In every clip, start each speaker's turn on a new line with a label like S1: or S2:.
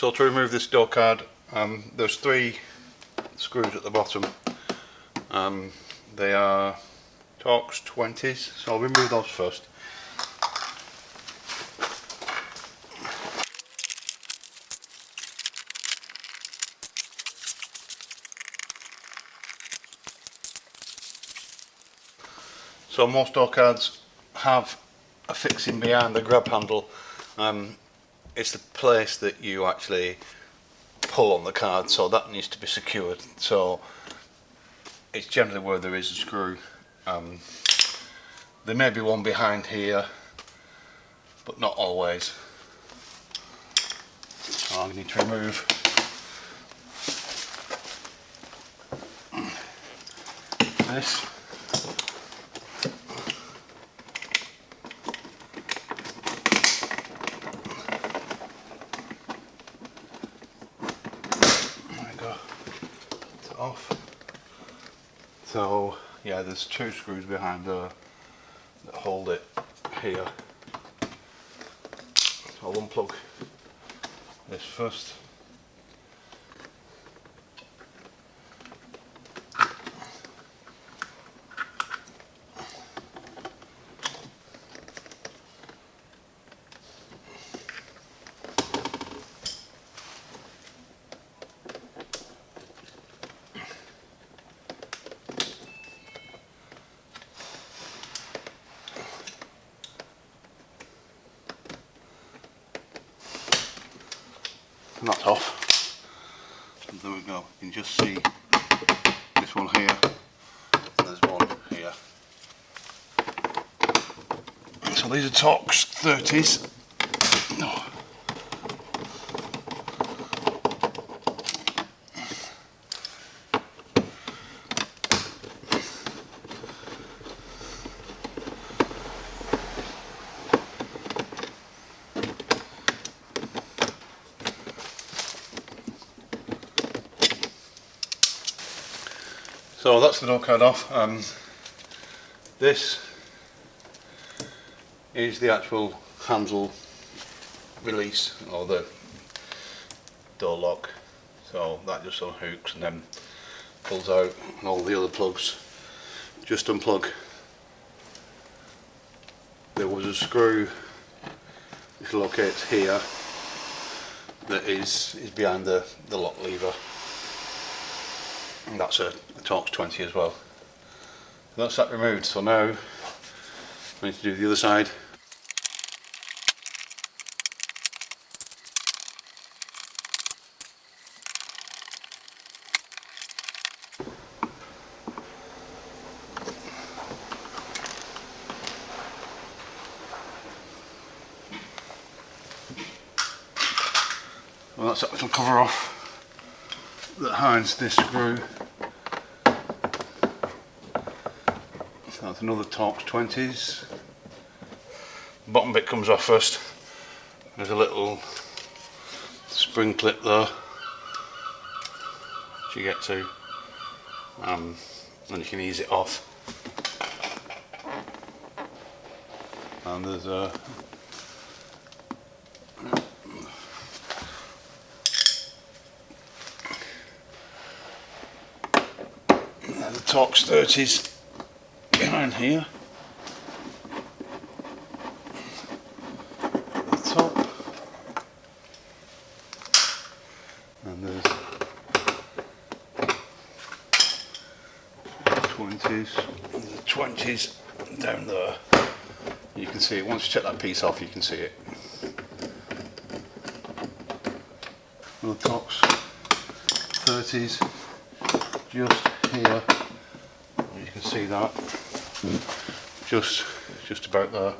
S1: So to remove this door card, there's 3 screws at the bottom. They are Torx 20s, so I'll remove those first. So most door cards have a fixing behind the grab handle. It's the place that you actually pull on the card, so that needs to be secured. So it's generally where there is a screw. There may be one behind here, but not always. So I need to remove this. Off. So yeah, there's 2 screws behind there that hold it here. So I'll unplug this first. And that's off. So there we go. You can just see this one here, and there's one here. So these are Torx 30s. Oh. So that's the door card off. This is the actual handle release, or the door lock. So that just unhooks and then pulls out, and all the other plugs just unplug. There was a screw which locates here that is behind the lock lever. And that's a Torx 20 as well. So that's that removed. So now I need to do the other side. Well, that's that little cover off that hides this screw. So that's another Torx 20s. Bottom bit comes off first. There's a little spring clip there which you get to, and you can ease it off. And there's a the Torx 30s behind here. At the top. And there's 20s. There's the 20s down there. You can see it. Once you check that piece off, you can see it. And the Torx 30s just here. You can see that just about there.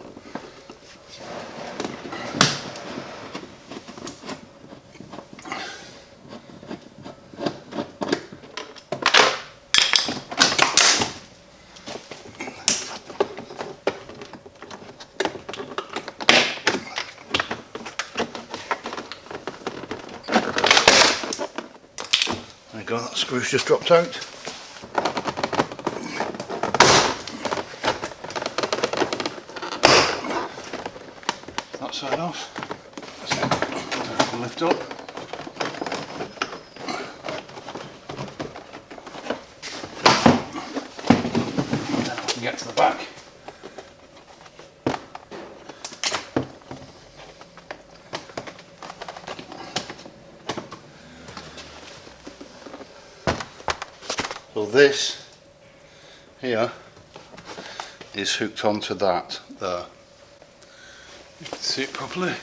S1: There you go, that screw's just dropped out. That side off. Lift up. back. So this here is hooked onto that there. You can see it properly.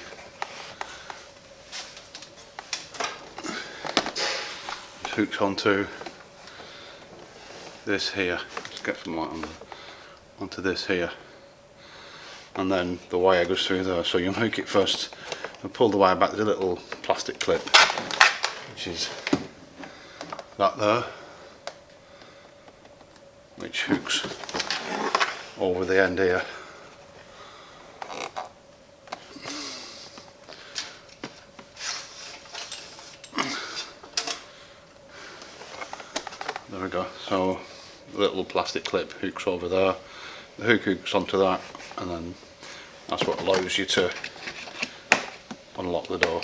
S1: It's hooked onto this here. Let's get some light on onto this here. And then the wire goes through there. So you hook it first and pull the wire back. There's a little plastic clip, which is that there, which hooks over the end here. There we go. So the little plastic clip hooks over there. The hook hooks onto that, and then that's what allows you to unlock the door.